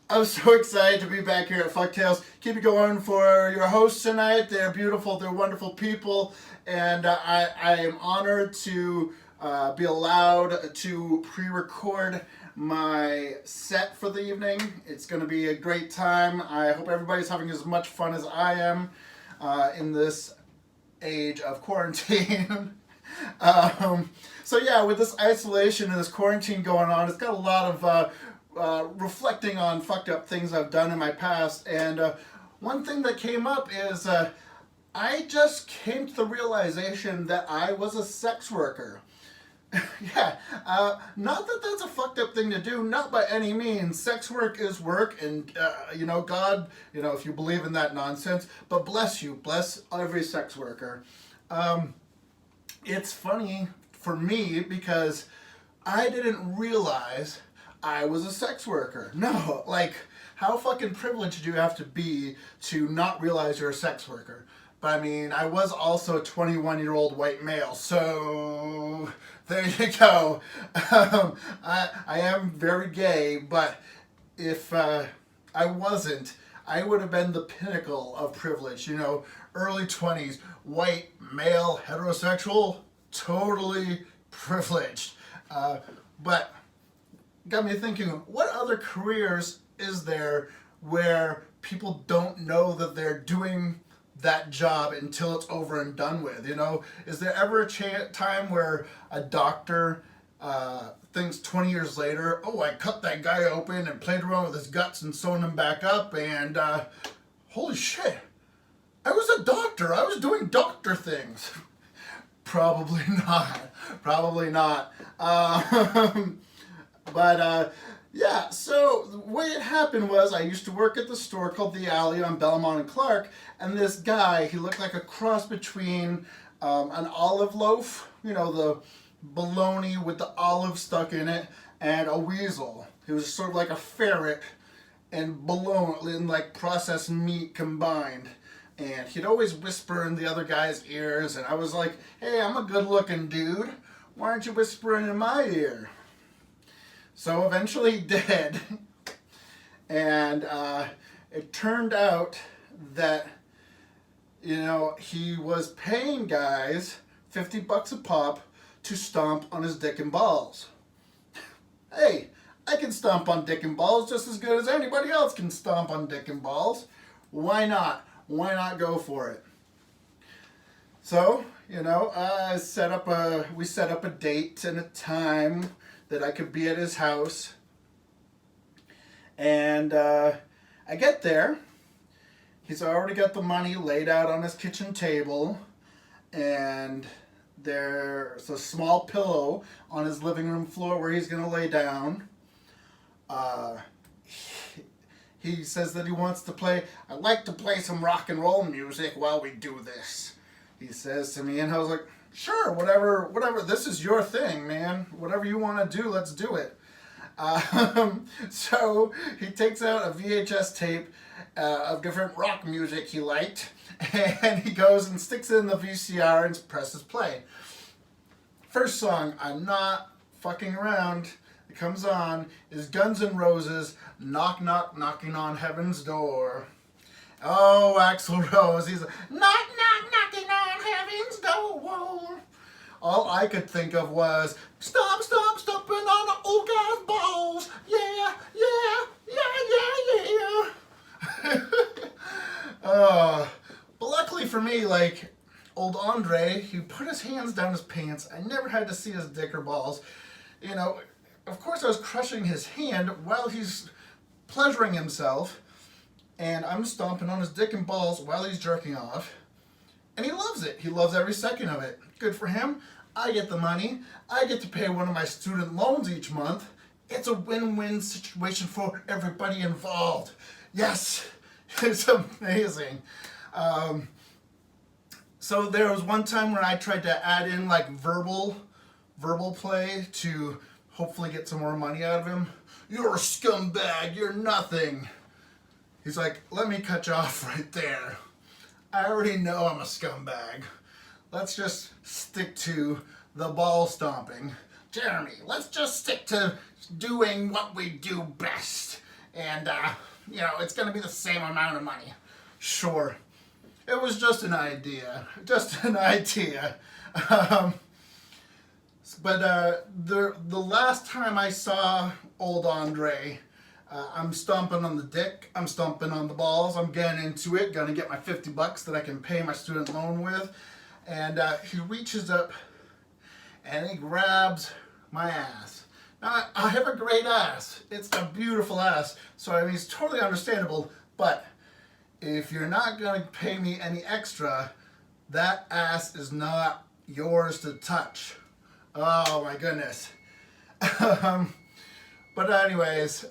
I'm so excited to be back here at Fucktails. Keep it going for your hosts tonight. They're beautiful, they're wonderful people, and I am honored to be allowed to pre-record my set for the evening. It's going to be a great time. I hope everybody's having as much fun as I am in this age of quarantine. So yeah, with this isolation and this quarantine going on, it's got a lot of reflecting on fucked up things I've done in my past. And one thing that came up is I just came to the realization that I was a sex worker. Yeah, not that that's a fucked up thing to do, not by any means. Sex work is work, and God, if you believe in that nonsense, but bless you, bless every sex worker. It's funny for me because I didn't realize I was a sex worker. No, like, how fucking privileged do you have to be to not realize you're a sex worker? But I mean, I was also a 21-year-old white male, so there you go. I am very gay, but if I wasn't, I would have been the pinnacle of privilege. Early 20s, white, male, heterosexual, totally privileged. But got me thinking, what other careers is there where people don't know that they're doing that job until it's over and done with? Is there ever a time where a doctor thinks 20 years later, oh, I cut that guy open and played around with his guts and sewn him back up, and holy shit, I was a doctor, I was doing doctor things. Probably not. Probably not. Yeah, so the way it happened was I used to work at the store called The Alley on Belmont and Clark, and this guy, he looked like a cross between an olive loaf, the bologna with the olive stuck in it, and a weasel. He was sort of like a ferret and bologna, and like processed meat combined. And he'd always whisper in the other guy's ears, and I was like, hey, I'm a good-looking dude. Why aren't you whispering in my ear? So eventually he did. And it turned out that, he was paying guys $50 a pop to stomp on his dick and balls. Hey, I can stomp on dick and balls just as good as anybody else can stomp on dick and balls. Why not? Why not go for it? So, we set up a date and a time that I could be at his house. And I get there. He's already got the money laid out on his kitchen table. And there's a small pillow on his living room floor where he's going to lay down. He says that he wants to play, I'd like to play some rock and roll music while we do this. He says to me, and I was like, sure, whatever, this is your thing, man. Whatever you want to do, let's do it. So he takes out a VHS tape of different rock music he liked, and he goes and sticks it in the VCR and presses play. First song, I'm not fucking around, it comes on, is Guns N' Roses, Knock Knock Knocking on Heaven's Door. Oh, Axl Rose, he's like, knock knock knocking on heaven's door. All I could think of was, stomp stomp stomping on the old guy's balls. Yeah, yeah, yeah, yeah, yeah. But luckily for me, like old Andre, he put his hands down his pants. I never had to see his dick or balls. Of course I was crushing his hand while he's pleasuring himself, and I'm stomping on his dick and balls while he's jerking off, and he loves it. He loves every second of it. Good for him. I get the money. I get to pay one of my student loans each month. It's a win-win situation for everybody involved. Yes, it's amazing. So there was one time where I tried to add in like verbal play to hopefully get some more money out of him. You're a scumbag, you're nothing. He's like, let me cut you off right there. I already know I'm a scumbag. Let's just stick to the ball stomping. Jeremy, let's just stick to doing what we do best. and it's gonna be the same amount of money. Sure. It was just an idea. Just an idea. But the last time I saw old Andre, I'm stomping on the dick, I'm stomping on the balls, I'm getting into it, gonna get my $50 that I can pay my student loan with, and he reaches up and he grabs my ass. Now, I have a great ass. It's a beautiful ass, so I mean, it's totally understandable, but if you're not gonna pay me any extra, that ass is not yours to touch. Oh my goodness. But anyways,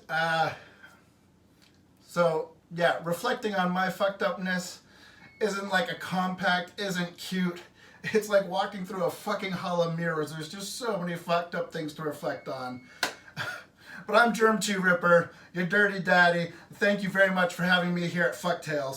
so yeah, reflecting on my fucked upness isn't like a compact, isn't cute. It's like walking through a fucking hall of mirrors. There's just so many fucked up things to reflect on. But I'm Germ 2 Ripper, your dirty daddy. Thank you very much for having me here at Fucktails.